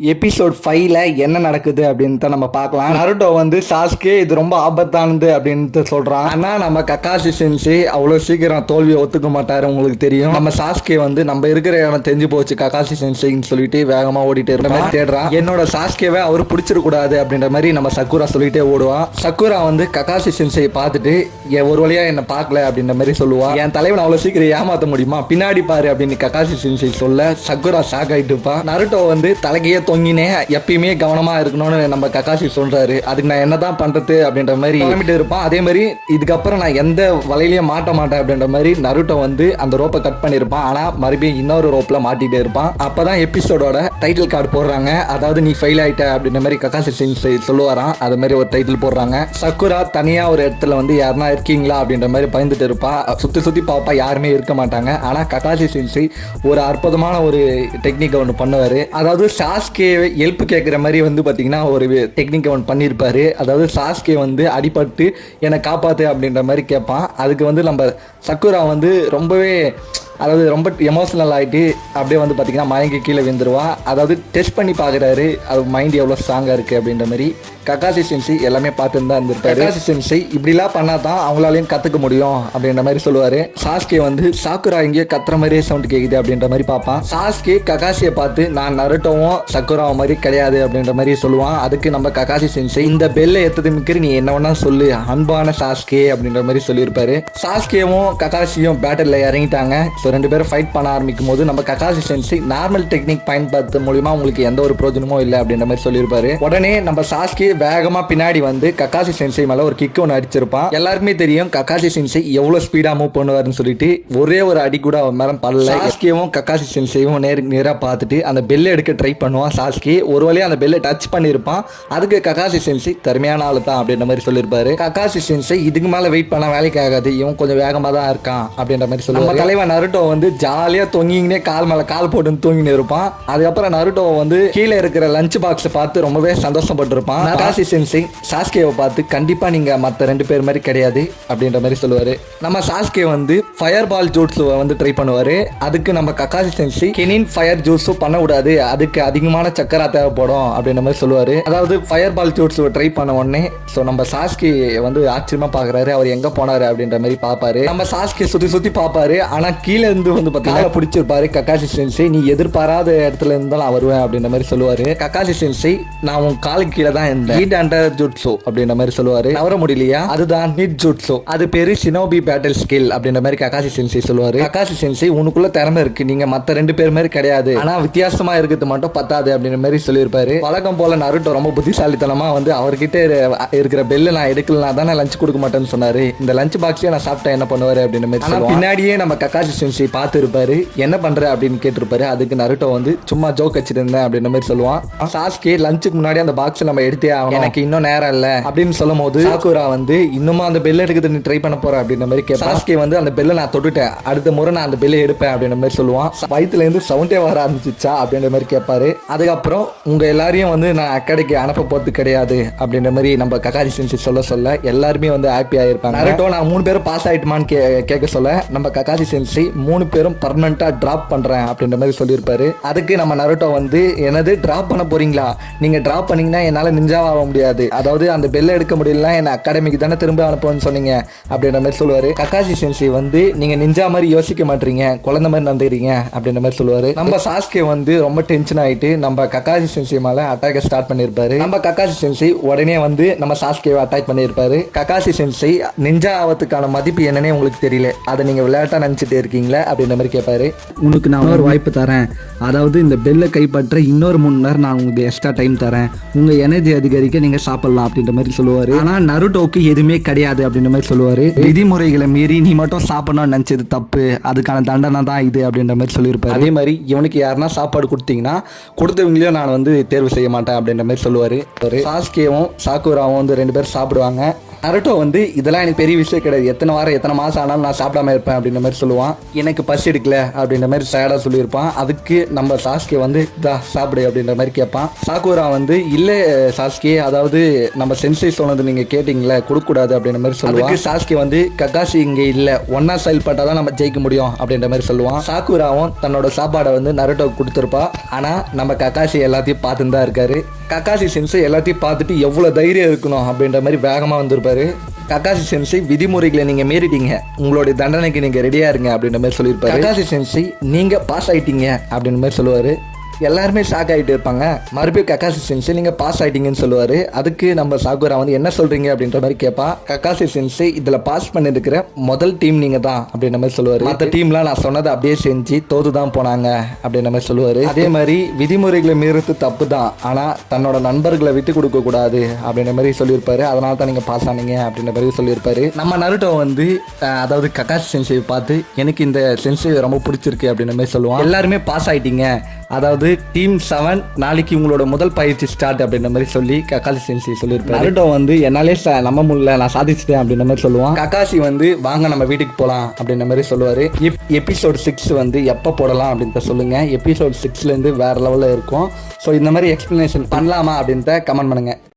Episode 5ல என்ன நடக்குது அப்படின்னு நம்ம பார்க்கலாம். நருட்டோ வந்து சாஸ்கே இது ரொம்ப ஆபத்தானது அப்படின்னு சொல்றான். ஆனா நம்ம கக்காஷி சென்சை அவ்வளவு சீக்கிரம் தோல்வியை ஒத்துக்க மாட்டாரு. உங்களுக்கு தெரியும், நம்ம சாஸ்கே வந்து நம்ம இருக்கிற இடம் தெரிஞ்சு போச்சு கக்காஷி சென்சைன்னு சொல்லிட்டு வேகமா ஓடிட்டு இருக்க மாதிரி தேடுறான். என்னோட சாஸ்கேவை அவர் பிடிச்சிடக்கூடாது அப்படின்ற மாதிரி நம்ம சக்குரா சொல்லிட்டே ஓடுவான். சக்குரா வந்து கக்காஷி சென்சை பார்த்துட்டு ஒரு வழியா என்ன பார்க்கல அப்படின்ற மாதிரி சொல்லுவான். என் தலைவன் அவ்வளவு சீக்கிரம் ஏமாத்த முடியுமா, பின்னாடி பாரு அப்படின்னு கக்காஷி சென்சை சொல்ல சக்குரா ஷாக் ஆயிட்டு இருப்பான். நருட்டோ வந்து தலைக்கையே தொங்கினே எப்பயுமே கவனமா இருக்கணும்னு நம்ம கக்காஷி சொல்றாரு. அதுக்கு நான் என்னதான் பண்றது அப்படின்ற மாதிரி கிளம்பிட்டு இருப்பான். அதே மாதிரி இதுக்கப்புறம் நான் எந்த வலையிலயும் மாட்ட மாட்டேன் அப்படின்ற மாதிரி நருட்டோ வந்து அந்த ரோப்பை கட் பண்ணிருப்பான். ஆனா மறுபடியும் இன்னொரு ரோப்ல மாட்டிட்டே இருப்பான். அப்பதான் எபிசோடோட டைட்டில் கார்டு போடுறாங்க. அதாவது நீ ஃபெயில் ஆயிட்ட அப்படின்ற மாதிரி கக்காஷி சென்சை சொல்லுவாராம். அது மாதிரி ஒரு டைட்டில் போடுறாங்க. சக்குரா தனியா ஒரு இடத்துல வந்து யாருன்னா இருக்கீங்களா அப்படின்ற மாதிரி பயந்துட்டு இருப்பா. சுத்தி சுத்தி பாப்பா, யாருமே இருக்க மாட்டாங்க. ஆனா கக்காஷி சென்சை ஒரு அற்புதமான ஒரு டெக்னிக்கை ஒன்று பண்ணுவாரு. அதாவது சாஸ்கே ஹெல்ப் கேட்குற மாதிரி வந்து பார்த்தீங்கன்னா ஒரு டெக்னிக் ஒன்று பண்ணியிருப்பாரு. அதாவது சாஸ்கே வந்து அடிபட்டு என்னை காப்பாற்று அப்படின்ற மாதிரி கேட்பான். அதுக்கு வந்து நம்ம சக்குரா வந்து ரொம்பவே அதாவது ரொம்ப எமோஷனல் ஆகிட்டு அப்படியே வந்து பார்த்தீங்கன்னா மயங்கி கீழே விழுந்துருவா. அதாவது டெஸ்ட் பண்ணி பார்க்குறாரு அது மைண்ட் எவ்வளோ ஸ்ட்ராங்காக இருக்குது அப்படின்ற மாதிரி. கக்காஷி சென்சை எல்லாமே பார்த்துட்டு தான் இருந்திருப்பாரு. கக்காஷி சென்சை இப்படிலாம் பண்ணால் தான் அவங்களாலையும் கற்றுக்க முடியும் அப்படின்ற மாதிரி சொல்லுவார். சாஸ்கே வந்து சாக்குரா இங்கேயே கத்துற மாதிரியே சவுண்ட் கேட்குது அப்படின்ற மாதிரி பார்ப்பான். சாஸ்கே கக்காஷியை பார்த்து நான் நருட்டோவும் சக்குராவும் மாதிரி கிடையாது அப்படின்ற மாதிரி சொல்லுவான். அதுக்கு நம்ம கக்காஷி சென்சை இந்த பெல்லை எத்தது மிக்கிற நீ என்ன வேணா சொல்லு அன்பான சாஸ்கே அப்படின்ற மாதிரி சொல்லியிருப்பாரு. சாஸ்கேவும் கக்காஷியும் பேட்டரில் இறங்கிட்டாங்க. ஸோ ரெண்டு பேரும் ஃபைட் பண்ண ஆரம்பிக்கும் போது நம்ம கக்காஷி சென்சை நார்மல் டெக்னிக் பயன்படுத்த மூலியமா உங்களுக்கு எந்த ஒரு பிரோஜனமும் இல்லை அப்படின்ற மாதிரி சொல்லியிருப்பாரு. உடனே நம்ம சாஸ்கே வேகமா பின்னாடி வந்து கக்காஷி சென்சை மேல ஒரு கிக் ஒன்று அடிச்சிருப்பான். எல்லாருக்குமே தெரியும் கக்காஷி சென்சை எவ்வளவு ஸ்பீடா மூவ் பண்ணுவாருன்னு சொல்லிட்டு ஒரே ஒரு அடி கூட அவன் மேல பல்ல. சாஸ்கேவும் கக்காஷி சென்சையும் நேரா பார்த்துட்டு அந்த பெல்லை எடுக்க ட்ரை பண்ணுவான். சாஸ்கே ஒரு வழியா அந்த பெல்லை டச் பண்ணிருப்பான். அதுக்கு கக்காஷி சென்சை தருமையான ஆளு தான் அப்படின்ற மாதிரி சொல்லியிருப்பாரு. கக்காஷி சென்சை இதுக்கு மேல வெயிட் பண்ணா வேலைக்கு ஆகாது, இவன் கொஞ்சம் வேகமா தான் இருக்கான் அப்படின்ற மாதிரி சொல்லுவாங்க. நம்ம தலைவன் நருட்டோ வந்து ஜாலியா தொங்கினே கால் மேல கால் போட்டு தூங்கினு இருப்பான். அதுக்கப்புறம் நருட்டோ வந்து கீழே இருக்கிற லஞ்ச் பாக்ஸ் பார்த்து ரொம்பவே சந்தோஷப்பட்டு இருப்பான். கக்காஷி சென்சை சாஸ்கேவை பார்த்து கண்டிப்பா நீங்க மற்ற ரெண்டு பேர் மாதிரி கிடையாது அப்படின்ற மாதிரி சொல்லுவாரு. நம்ம சாஸ்கே வந்து ஃபயர் பால் ஜூட்ஸுவை வந்து ட்ரை பண்ணுவாரு. அதுக்கு நம்ம கக்காஷி சென்சை கெனின் ஃபயர் ஜூட்ஸும் பண்ண விடாது, அதுக்கு அதிகமான சக்கரா தேவைப்படும் அப்படின்ற மாதிரி சொல்லுவாரு. அதாவது ஃபயர் பால் ஜூட்ஸுவை ட்ரை பண்ண உடனே ஸோ நம்ம சாஸ்கே வந்து ஆச்சரியமா பாக்குறாரு. அவர் எங்க போனாரு அப்படின்ற மாதிரி பாப்பாரு. நம்ம சாஸ்கே சுத்தி சுத்தி பாப்பாரு. ஆனா கீழே இருந்து வந்து பார்த்தீங்கன்னா பிடிச்சிருப்பாரு கக்காஷி சென்சை. நீ எதிர்பாராத இடத்துல இருந்தாலும் நான் வருவேன் அப்படின்ற மாதிரி சொல்லுவாரு. கக்காஷி சென்சை நான் உன் காலுக்கு கீழே தான் இருந்தேன், நீட் அண்டர் ஜூட்ஸோ அப்படின்ற மாதிரி சொல்லுவாரு. நவர முடியலையா, அதுதான் நீட் ஜூட்ஸோ, அது பேரு ஷினோபி பேட்டில் ஸ்கில் அப்படின்ற மாதிரி கக்காஷி சென்சை சொல்லுவாரு. கக்காஷி சென்சை உனக்குள்ள திறமை இருக்கு, நீங்க மத்த ரெண்டு பேர் மாதிரி கிடையாது, ஆனா வித்தியாசமா இருக்கிறது மட்டும் பத்தாது அப்படின்ற மாதிரி சொல்லியிருப்பாரு. வழக்கம் போல நருட்டோ ரொம்ப புத்திசாலித்தனமா வந்து அவர்கிட்ட இருக்கிற பெல்ல நான் எடுக்கலாம் தானே லஞ்ச் கொடுக்க மாட்டேன்னு சொன்னாரு. இந்த லஞ்ச் பாக்ஸே நான் சாப்பிட்டா என்ன பண்ணுவாரு அப்படின்ற மாதிரி. பின்னாடியே நம்ம கக்காஷி சென்சை பார்த்து இருப்பாரு. என்ன பண்ற அப்படின்னு கேட்டிருப்பாரு. அதுக்கு நருட்டோ வந்து சும்மா ஜோக் வச்சிருந்தேன் அப்படின்ற மாதிரி சொல்லுவான். சாஸ்கே லஞ்சுக்கு முன்னாடி அந்த பாக்ஸ் நம்ம எடுத்தே ஆகணும், எனக்கு இன்னும் நேரம் இல்ல அப்படின்னு சொல்லும் போது சாக்குரா வந்து இன்னுமா அந்த பெல்ல எடுக்கிறது நீ ட்ரை பண்ண போற அப்படின்ற மாதிரி கேட்பான். சாஸ்கே வந்து அந்த பெல்ல நான் தொட்டுட்டேன், அடுத்த முறை நான் அந்த பெல்லை எடுப்பேன் அப்படின்ற மாதிரி சொல்லுவான். வயிற்றுல இருந்து சவுண்டே வர ஆரம்பிச்சிச்சா அப்படின்ற மாதிரி கேட்பாரு. அதுக்கப்புறம் உங்க எல்லாரையும் வந்து நான் அக்காடைக்கு அனுப்ப போறது கிடையாது அப்படின்ற மாதிரி நம்ம கக்காஷி சென்சை சொல்ல எல்லாருமே வந்து ஹாப்பியா இருப்பாங்க. நருட்டோ நான் 3 பேரும் பாஸ் ஆயிட்டுமான்னு கேட்க சொல்ல நம்ம கக்காஷி சென்சை 3 பேரும் பர்மனண்டா டிராப் பண்றேன் அப்படின்ற மாதிரி சொல்லியிருப்பாரு. அதுக்கு நம்ம நருட்டோ வந்து என்னது டிராப் பண்ண போறீங்களா, நீங்க டிராப் பண்ணீங்கன்னா என்னால நிஞ்சாவாக முடியாது, அதாவது அந்த பெல்ல எடுக்க முடியல என்ன அகாடமிக்கு தானே திரும்ப அனுப்புன்னு சொன்னீங்க அப்படின்ற மாதிரி சொல்லுவாரு. கக்காஷி சென்சை வந்து நீங்க நிஞ்சா மாதிரி யோசிக்க மாட்டீங்க, குழந்தை மாதிரி நடந்துக்கிறீங்க அப்படின்ற மாதிரி சொல்லுவாரு. நம்ம சாஸ்கே வந்து ரொம்ப டென்ஷன் ஆயிட்டு நம்ம கக்காஷி சென்சை மேல அட்டாக் ஸ்டார்ட் பண்ணிருப்பாரு. நம்ம கக்காஷி சென்சை உடனே வந்து நம்ம சாஸ்கேவை அட்டாக் பண்ணிருப்பாரு. கக்காஷி சென்சை நிஞ்சா ஆவதுக்கான மதிப்பு என்னன்னே உங்களுக்கு தெரியல, அதை நீங்க விளையாட்டா நினைச்சிட்டே இருக்கீங்களா அப்படின்ற மாதிரி கேட்பாரு. உனக்கு நான் ஒரு வாய்ப்பு தரேன், அதாவது இந்த பெல்லை கைப்பற்ற இன்னொரு 3 மணி நேரம் நான் உங்களுக்கு எக்ஸ்ட்ரா டைம் தரேன், உங்க எனர்ஜி அதிகரிக்க நீங்க சாப்பிடலாம் அப்படின்ற மாதிரி சொல்லுவாரு. ஆனா நருட்டோக்கு எதுவுமே கிடையாது அப்படின்ற மாதிரி சொல்லுவாரு. விதிமுறைகளை மீறி நீ மட்டும் சாப்பிடணும்னு நினைச்சது தப்பு, அதுக்கான தண்டனை தான் இது அப்படின்ற மாதிரி சொல்லியிருப்பாரு. அதே மாதிரி இவனுக்கு யாருன்னா சாப்பாடு கொடுத்தீங்கன்னா கொடுத்தவங்களையும் நான் வந்து தேர்வு செய்ய மாட்டேன் அப்படின்ற மாதிரி சொல்லுவாரு. சாஸ்கேவும் சாக்குராவும் வந்து 2 பேரும் சாப்பிடுவாங்க. நருட்டோ வந்து இதெல்லாம் எனக்கு பெரிய விஷயம் கிடையாது, எத்தனை வாரம் எத்தனை மாதம் ஆனாலும் நான் சாப்பிடாம இருப்பேன் அப்படின்ற மாதிரி சொல்லுவான். எனக்கு பசி எடுக்கல அப்படின்ற மாதிரி சேடாக சொல்லியிருப்பான். அதுக்கு நம்ம சாஸ்கே வந்து இதா சாப்பிடு அப்படின்ற மாதிரி கேட்பான். சாக்குரா வந்து இல்லை சாஸ்கே, அதாவது நம்ம சென்சை சொன்னது நீங்கள் கேட்டிங்களே கொடுக்கக்கூடாது அப்படின்ற மாதிரி சொல்லுவான். சாஸ்கே வந்து கக்காசி இங்கே இல்லை, ஒன்னா செயல்பட்டால் தான் நம்ம ஜெயிக்க முடியும் அப்படின்ற மாதிரி சொல்லுவான். சாக்குராவும் தன்னோட சாப்பாடை வந்து நருட்டோவுக்கு கொடுத்துருப்பா. ஆனால் நம்ம கக்காசி எல்லாத்தையும் பார்த்துன்னு தான் இருக்காரு. கக்காசி சென்சை எல்லாத்தையும் பார்த்துட்டு எவ்வளோ தைரியம் இருக்கணும் அப்படின்ற மாதிரி வேகமாக வந்திருப்பாரு. கக்காசி சென்சை விதிமுறைகளை நீங்கள் மீறிட்டீங்க, உங்களுடைய தண்டனைக்கு நீங்கள் ரெடியாக இருங்க அப்படின்ற மாதிரி சொல்லியிருப்பாரு. கக்காசி சென்சை நீங்கள் பாஸ் ஆகிட்டீங்க அப்படின்ற மாதிரி சொல்லுவார். எல்லாருமே ஷாக் ஆகிட்டு இருப்பாங்க. மறுபடியும் கக்காசி சென்சை நீங்கள் பாஸ் ஆகிட்டீங்கன்னு சொல்லுவார். அதுக்கு நம்ம சாக்குரா வந்து என்ன சொல்கிறீங்க அப்படின்ற மாதிரி கேட்பா. கக்காசி சென்சை இதில் பாஸ் பண்ணியிருக்கிற முதல் டீம் நீங்கள் தான் அப்படின்ற மாதிரி சொல்லுவார். மற்ற டீம்லாம் நான் சொன்னதை அப்படியே செஞ்சு தோது தான் போனாங்க அப்படின்ற மாதிரி சொல்லுவார். அதே மாதிரி விதிமுறைகளை மீறது தப்பு தான், ஆனால் தன்னோட நண்பர்களை விட்டு கொடுக்கக்கூடாது அப்படின்ற மாதிரி சொல்லியிருப்பாரு. அதனால தான் நீங்கள் பாஸ் ஆனீங்க அப்படின்ற மாதிரி சொல்லியிருப்பாரு. நம்ம நருட்டோ வந்து அதாவது கக்காசி சென்சையை பார்த்து எனக்கு இந்த சென்சை ரொம்ப பிடிச்சிருக்கு அப்படின்ற மாதிரி சொல்லுவான். எல்லாருமே பாஸ் ஆகிட்டீங்க, அதாவது டீம் 7 நாளைக்கு உங்களோட முதல் பயிற்சி ஸ்டார்ட் அப்படின்ற மாதிரி சொல்லி கக்காசி சென்சை சொல்லியிருப்பாரு. நருட்டோ வந்து என்னாலே நம்ப முடியல, நான் சாதிச்சிட்டேன் அப்படின்ற மாதிரி சொல்லுவான். கக்காசி வந்து வாங்க நம்ம வீட்டுக்கு போகலாம் அப்படின்ற மாதிரி சொல்லுவார். எபிசோட் 6 வந்து எப்போ போடலாம் அப்படின்ட்டு சொல்லுங்கள். எபிசோட் 6லேருந்து வேறு லெவலில் இருக்கும். ஸோ இந்த மாதிரி எக்ஸ்ப்ளனேஷன் பண்ணலாமா அப்படின்ட்டு கமெண்ட் பண்ணுங்கள்.